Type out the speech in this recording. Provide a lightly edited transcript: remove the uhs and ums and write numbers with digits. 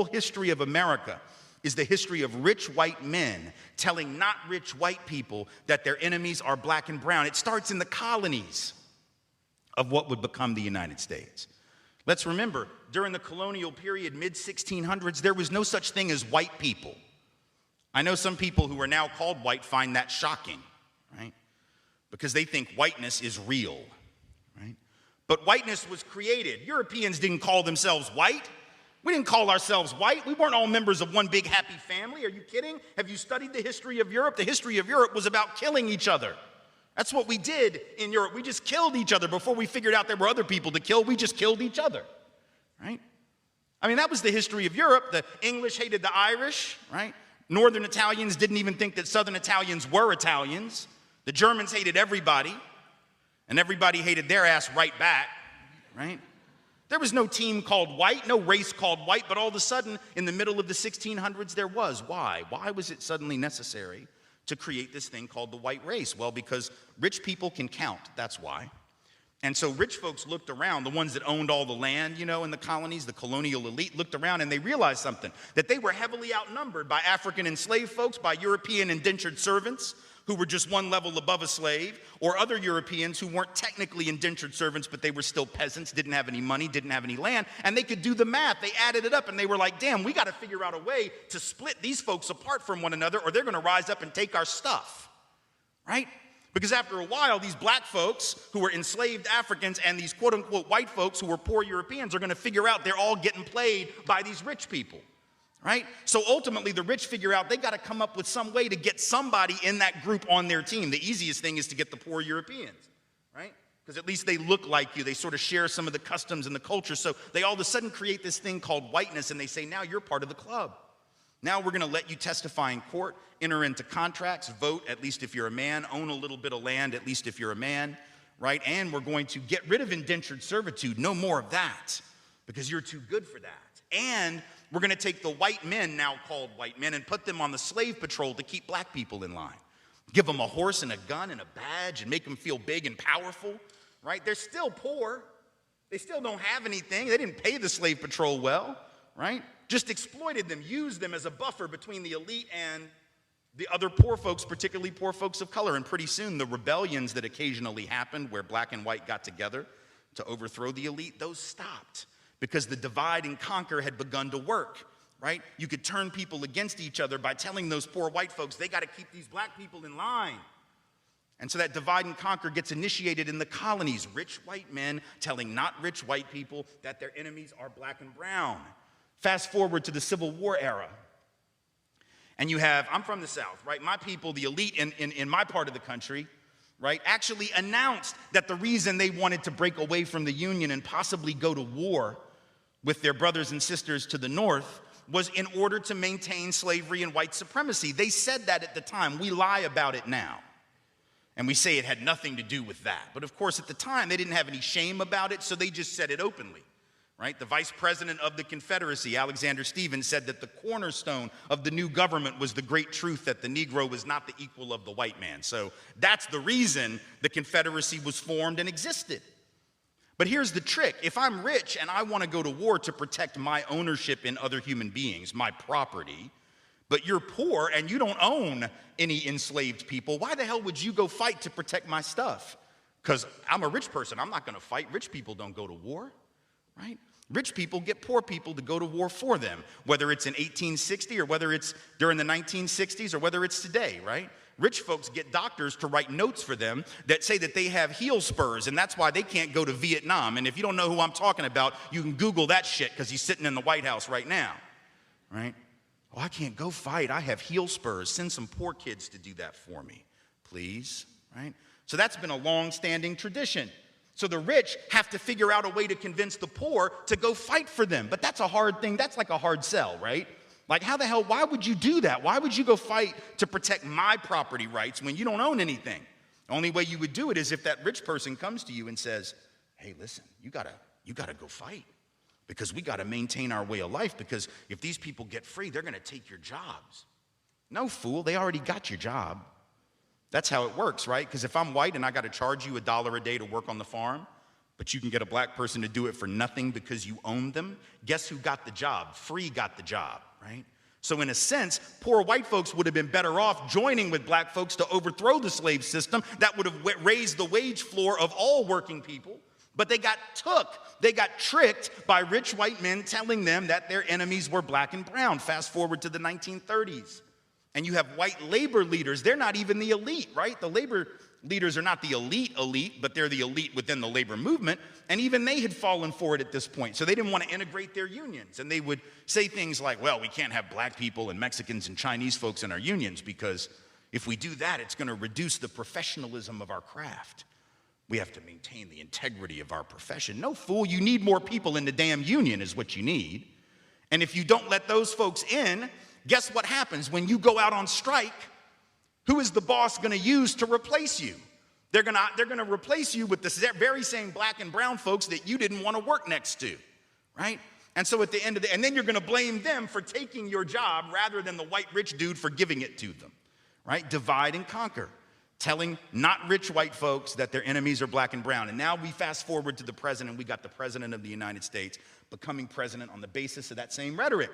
history of America is the history of rich white men telling not rich white people that their enemies are black and brown. It starts in the colonies of what would become the United States. Let's remember, during the colonial period, mid-1600s, there was no such thing as white people. I know some people who are now called white find that shocking, right? Because they think whiteness is real, right? But whiteness was created. Europeans didn't call themselves white. We didn't call ourselves white. We weren't all members of one big happy family. Are you kidding? Have you studied the history of Europe? The history of Europe was about killing each other. That's what we did in Europe. We just killed each other. Before we figured out there were other people to kill, we just killed each other, right? I mean, that was the history of Europe. The English hated the Irish, right? Northern Italians didn't even think that Southern Italians were Italians. The Germans hated everybody, and everybody hated their ass right back, right? There was no team called white, no race called white, but all of a sudden, in the middle of the 1600s, there was. Why? Why was it suddenly necessary to create this thing called the white race? Well, because rich people can count, that's why. And so rich folks looked around, the ones that owned all the land, you know, in the colonies, the colonial elite looked around and they realized something, that they were heavily outnumbered by African enslaved folks, by European indentured servants who were just one level above a slave, or other Europeans who weren't technically indentured servants, but they were still peasants, didn't have any money, didn't have any land, and they could do the math. They added it up and they were like, damn, we got to figure out a way to split these folks apart from one another or they're going to rise up and take our stuff, right? Because after a while, these black folks who were enslaved Africans and these quote-unquote white folks who were poor Europeans are going to figure out they're all getting played by these rich people, right? So ultimately, the rich figure out they got to come up with some way to get somebody in that group on their team. The easiest thing is to get the poor Europeans, right? Because at least they look like you. They sort of share some of the customs and the culture. So they all of a sudden create this thing called whiteness, and they say, now you're part of the club. Now we're going to let you testify in court, enter into contracts, vote, at least if you're a man, own a little bit of land, at least if you're a man, right? And we're going to get rid of indentured servitude. No more of that, because you're too good for that. And we're going to take the white men, now called white men, and put them on the slave patrol to keep black people in line. Give them a horse and a gun and a badge and make them feel big and powerful, right? They're still poor. They still don't have anything. They didn't pay the slave patrol well, right? Just exploited them, used them as a buffer between the elite and the other poor folks, particularly poor folks of color. And pretty soon, the rebellions that occasionally happened where black and white got together to overthrow the elite, those stopped because the divide and conquer had begun to work, right? You could turn people against each other by telling those poor white folks, they got to keep these black people in line. And so that divide and conquer gets initiated in the colonies. Rich white men telling not rich white people that their enemies are black and brown. Fast forward to the Civil War era. And you have, I'm from the South, right? My people, the elite in my part of the country, right, actually announced that the reason they wanted to break away from the Union and possibly go to war with their brothers and sisters to the North was in order to maintain slavery and white supremacy. They said that at the time. We lie about it now. And we say it had nothing to do with that. But of course, at the time, they didn't have any shame about it, so they just said it openly. Right? The vice president of the Confederacy, Alexander Stephens, said that the cornerstone of the new government was the great truth that the Negro was not the equal of the white man. So that's the reason the Confederacy was formed and existed. But here's the trick. If I'm rich and I want to go to war to protect my ownership in other human beings, my property, but you're poor and you don't own any enslaved people, why the hell would you go fight to protect my stuff? Because I'm a rich person. I'm not going to fight. Rich people don't go to war, right? Rich people get poor people to go to war for them, whether it's in 1860 or whether it's during the 1960s or whether it's today, right? Rich folks get doctors to write notes for them that say that they have heel spurs, and that's why they can't go to Vietnam. And if you don't know who I'm talking about, you can Google that shit because he's sitting in the White House right now, right? Oh, I can't go fight. I have heel spurs. Send some poor kids to do that for me, please, right? So that's been a long-standing tradition. So the rich have to figure out a way to convince the poor to go fight for them. But that's a hard thing. That's like a hard sell, right? Like, how the hell, why would you do that? Why would you go fight to protect my property rights when you don't own anything? The only way you would do it is if that rich person comes to you and says, hey, listen, you gotta go fight because we gotta maintain our way of life, because if these people get free, they're gonna take your jobs. No, fool, they already got your job. That's how it works, right? Because if I'm white and I got to charge you $1 a day to work on the farm, but you can get a black person to do it for nothing because you own them. Guess who got the job? Free got the job, right? So in a sense, poor white folks would have been better off joining with black folks to overthrow the slave system. That would have raised the wage floor of all working people. But they got tricked by rich white men telling them that their enemies were black and brown. Fast forward to the 1930s. And you have white labor leaders. They're not even the elite, right? The labor leaders are not the elite, but they're the elite within the labor movement. And even they had fallen for it at this point. So they didn't want to integrate their unions. And they would say things like, well, we can't have black people and Mexicans and Chinese folks in our unions because if we do that, it's going to reduce the professionalism of our craft. We have to maintain the integrity of our profession. No, fool, you need more people in the damn union is what you need. And if you don't let those folks in, guess what happens when you go out on strike? Who is the boss going to use to replace you? They're going to replace you with the very same black and brown folks that you didn't want to work next to, right? And so at the end of and then you're going to blame them for taking your job rather than the white rich dude for giving it to them, right? Divide and conquer, telling not rich white folks that their enemies are black and brown. And now we fast forward to the president. We got the president of the United States becoming president on the basis of that same rhetoric.